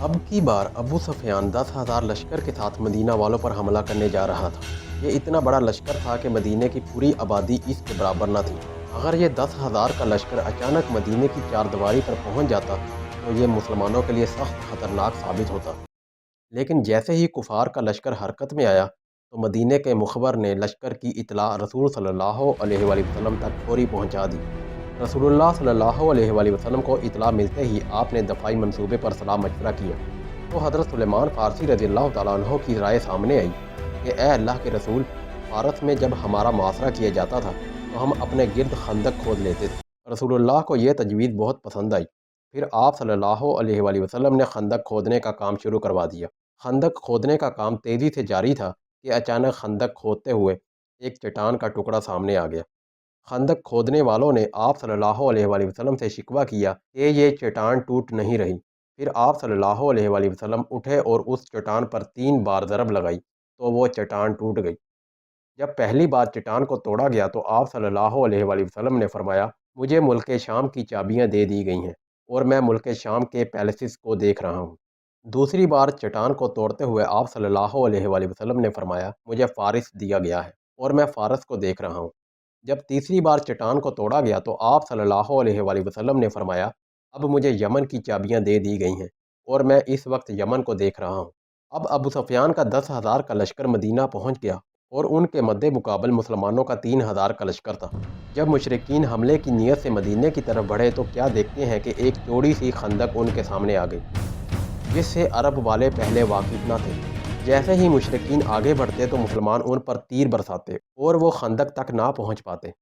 अब की बार अबू सुफियान 10,000 लश्कर के साथ मदीना वालों पर हमला करने जा रहा था। ये इतना बड़ा लश्कर था कि मदीने की पूरी आबादी इसके बराबर न थी। अगर ये 10,000 का लश्कर अचानक मदीने की चारदीवारी पर पहुंच जाता तो ये मुसलमानों के लिए सख्त खतरनाक साबित होता। लेकिन जैसे ही कुफार का लश्कर हरकत में आया तो मदीने के मुखबर ने लश्कर की इतला रसूल सल्लल्लाहु अलैहि वसल्लम तक फौरी पहुंचा दी। रसूलुल्लाह सल्लल्लाहु अलैहि वसल्लम को इतला मिलते ही आपने दफ़ाई मंसूबे पर सलाह मशवरा किया तो हज़रत सुलेमान फ़ारसी रज़ियल्लाहु तआला अन्हु की राय सामने आई कि ए अल्लाह के रसूल, फ़ारस में जब हमारा मुआसरा किया जाता था तो हम अपने गिर्द खंदक खोद लेते थे। रसूलुल्लाह को यह तजवीज़ बहुत पसंद आई। फिर आप सल्लल्लाहु अलैहि वसल्लम ने खंदक खोदने का काम शुरू करवा दिया। खंदक खोदने का काम तेज़ी से जारी था कि अचानक खंदक खोदते हुए एक चट्टान का टुकड़ा सामने आ गया। खंदक खोदने वालों ने आप सल्लल्लाहु अलैहि वसल्लम से शिकवा किया कि ये चट्टान टूट नहीं रही। फिर आप सल्लल्लाहु अलैहि वसल्लम उठे और उस चट्टान पर 3 बार ज़रब लगाई तो वो चट्टान टूट गई। जब पहली बार चट्टान को तोड़ा गया तो आप सल्लल्लाहु अलैहि वसल्लम ने फरमाया, मुझे मुल्क शाम की चाबियां दे दी गई हैं और मैं मुल्क शाम के पैलेसेस को देख रहा हूँ। दूसरी बार चट्टान को तोड़ते हुए आप सल्लल्लाहु अलैहि वसल्लम ने फरमाया, मुझे फ़ारिस दिया गया है और मैं फ़ारस को देख रहा हूँ। जब तीसरी बार चट्टान को तोड़ा गया तो आप सल्लल्लाहु अलैहि वसल्लम ने फरमाया, अब मुझे यमन की चाबियां दे दी गई हैं और मैं इस वक्त यमन को देख रहा हूँ। अब अबू सुफियान का 10,000 का लश्कर मदीना पहुँच गया और उनके मद्दे मुकाबल मुसलमानों का 3,000 का लश्कर था। जब मुशरिकीन हमले की नीयत से मदीने की तरफ बढ़े तो क्या देखते हैं कि एक चौड़ी सी खंदक उनके सामने आ गई, जिससे अरब वाले पहले वाकिफ न थे। जैसे ही मुशरिकीन आगे बढ़ते तो मुसलमान उन पर तीर बरसाते और वो खंदक तक ना पहुंच पाते।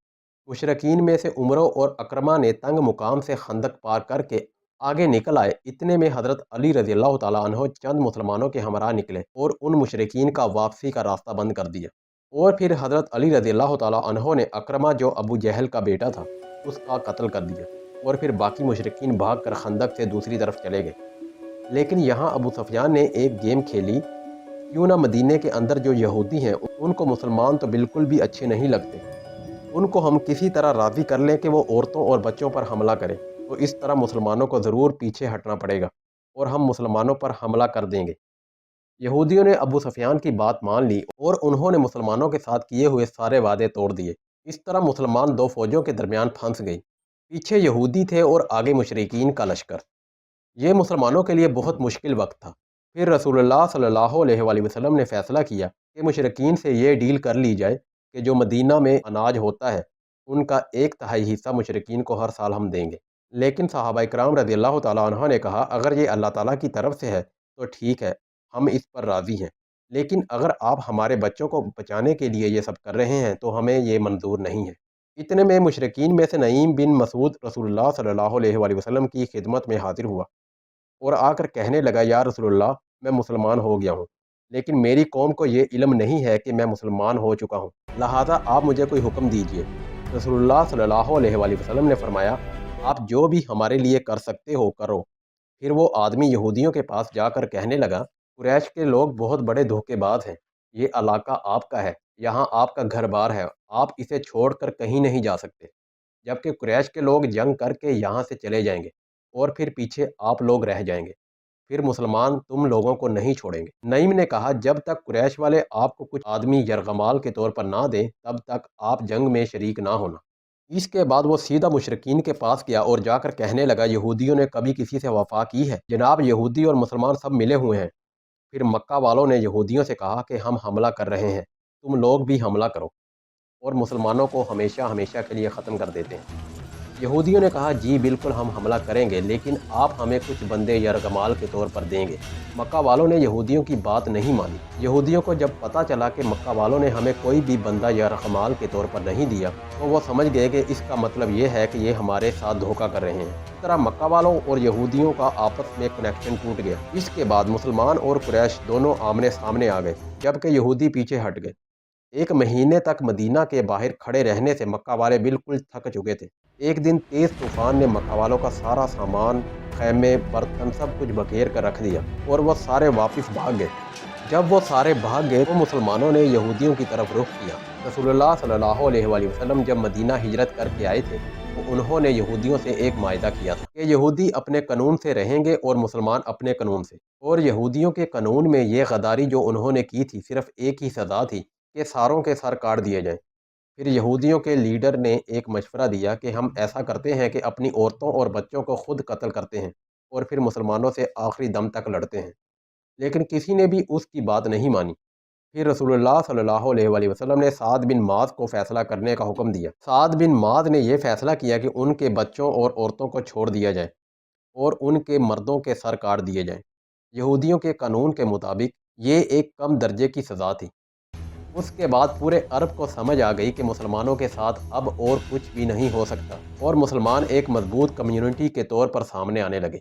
मुशरिकीन में से उमरो और अकरमा ने तंग मुकाम से खंदक पार करके आगे निकल आए। इतने में हज़रत अली रज़ियल्लाहु ताला अन्हो चंद मुसलमानों के हमरा निकले और उन मुशरिकीन का वापसी का रास्ता बंद कर दिया। और फिर हज़रत अली रज़ियल्लाहु ताला अन्हो ने अकरमा जो अबू जहल का बेटा था उसका कत्ल कर दिया और फिर बाकी मुशरिकीन भाग कर खंदक से दूसरी तरफ चले गए। लेकिन यहाँ अबू सुफियान ने एक गेम खेली, क्यों ना मदीने के अंदर जो यहूदी हैं उनको मुसलमान तो बिल्कुल भी अच्छे नहीं लगते, उनको हम किसी तरह राज़ी कर लें कि वो औरतों और बच्चों पर हमला करें, तो इस तरह मुसलमानों को ज़रूर पीछे हटना पड़ेगा और हम मुसलमानों पर हमला कर देंगे। यहूदियों ने अबू सुफियान की बात मान ली और उन्होंने मुसलमानों के साथ किए हुए सारे वादे तोड़ दिए। इस तरह मुसलमान दो फौजों के दरमियान फंस गई। पीछे यहूदी थे और आगे मुशरिकीन का लश्कर। ये मुसलमानों के लिए बहुत मुश्किल वक्त था। फिर रसूलुल्लाह सल्लल्लाहु अलैहि वसल्लम ने फ़ैसला किया कि मुशरिकीन से ये डील कर ली जाए कि जो मदीना में अनाज होता है उनका 1/3 हिस्सा मुशरिकीन को हर साल हम देंगे। लेकिन सहाबा इकराम रज़ियल्लाहु ताला अन्हुम ने कहा, अगर ये अल्लाह ताला की तरफ से है तो ठीक है, हम इस पर राज़ी हैं, लेकिन अगर आप हमारे बच्चों को बचाने के लिए ये सब कर रहे हैं तो हमें ये मंजूर नहीं है। इतने में मुशरिकीन में से नईम बिन मसूद रसूलुल्लाह सल्लल्लाहु अलैहि वसल्लम की खिदमत में हाजिर हुआ और आकर कहने लगा, या रसूलुल्लाह, मैं मुसलमान हो गया हूँ, लेकिन मेरी कौम को ये इल्म नहीं है कि मैं मुसलमान हो चुका हूँ, लिहाजा आप मुझे कोई हुक्म दीजिए। रसूलुल्लाह सल्लल्लाहु अलैहि वसल्लम ने फरमाया, आप जो भी हमारे लिए कर सकते हो करो। फिर वो आदमी यहूदियों के पास जाकर कहने लगा, कुरैश के लोग बहुत बड़े धोखेबाज हैं, ये इलाका आपका है, यहाँ आपका घर बार है, आप इसे छोड़कर कहीं नहीं जा सकते, जबकि कुरैश के लोग जंग करके यहाँ से चले जाएंगे और फिर पीछे आप लोग रह जाएंगे, फिर मुसलमान तुम लोगों को नहीं छोड़ेंगे। नईम ने कहा, जब तक कुरैश वाले आपको कुछ आदमी यरगमाल के तौर पर ना दें तब तक आप जंग में शरीक ना होना। इसके बाद वो सीधा मुशरिकीन के पास गया और जाकर कहने लगा, यहूदियों ने कभी किसी से वफा की है? जनाब, यहूदी और मुसलमान सब मिले हुए हैं। फिर मक्का वालों ने यहूदियों से कहा कि हम हमला कर रहे हैं, तुम लोग भी हमला करो और मुसलमानों को हमेशा हमेशा के लिए ख़त्म कर देते हैं। यहूदियों ने कहा, जी बिल्कुल हम हमला करेंगे, लेकिन आप हमें कुछ बंदे यरगमाल के तौर पर देंगे। मक्का वालों ने यहूदियों की बात नहीं मानी। यहूदियों को जब पता चला कि मक्का वालों ने हमें कोई भी बंदा यरगमाल के तौर पर नहीं दिया तो वो समझ गए कि इसका मतलब ये है कि ये हमारे साथ धोखा कर रहे हैं। इस तरह मक्का वालों और यहूदियों का आपस में कनेक्शन टूट गया। इसके बाद मुसलमान और कुरैश दोनों आमने सामने आ गए, जबकि यहूदी पीछे हट गए। एक महीने तक मदीना के बाहर खड़े रहने से मक्का वाले बिल्कुल थक चुके थे। एक दिन तेज़ तूफान ने मक्का वालों का सारा सामान, खैमे, बर्तन सब कुछ बखेर कर रख दिया और वो सारे वापस भाग गए। जब वो सारे भाग गए तो मुसलमानों ने यहूदियों की तरफ रुख किया। रसूलुल्लाह सल्लल्लाहु अलैहि वसल्लम जब मदीना हिजरत करके आए थे तो उन्होंने यहूदियों से एक मायदा किया था कि यहूदी अपने कानून से रहेंगे और मुसलमान अपने कानून से। اور یہودیوں کے قانون میں یہ غداری جو انہوں نے کی تھی صرف ایک ہی سزا تھی کہ ساروں کے سر کاٹ دیے جائیں۔ پھر یہودیوں کے لیڈر نے ایک مشورہ دیا کہ ہم ایسا کرتے ہیں کہ اپنی عورتوں اور بچوں کو خود قتل کرتے ہیں اور پھر مسلمانوں سے آخری دم تک لڑتے ہیں، لیکن کسی نے بھی اس کی بات نہیں مانی۔ پھر رسول اللہ صلی اللہ علیہ وآلہ وسلم نے سعد بن معاذ کو فیصلہ کرنے کا حکم دیا۔ سعد بن معاذ نے یہ فیصلہ کیا کہ ان کے بچوں اور عورتوں کو چھوڑ دیا جائے اور ان کے مردوں کے سر کاٹ دیے جائیں۔ یہودیوں کے قانون کے مطابق یہ ایک کم درجے کی سزا تھی۔ اس کے بعد پورے عرب کو سمجھ آ گئی کہ مسلمانوں کے ساتھ اب اور کچھ بھی نہیں ہو سکتا، اور مسلمان ایک مضبوط کمیونٹی کے طور پر سامنے آنے لگے۔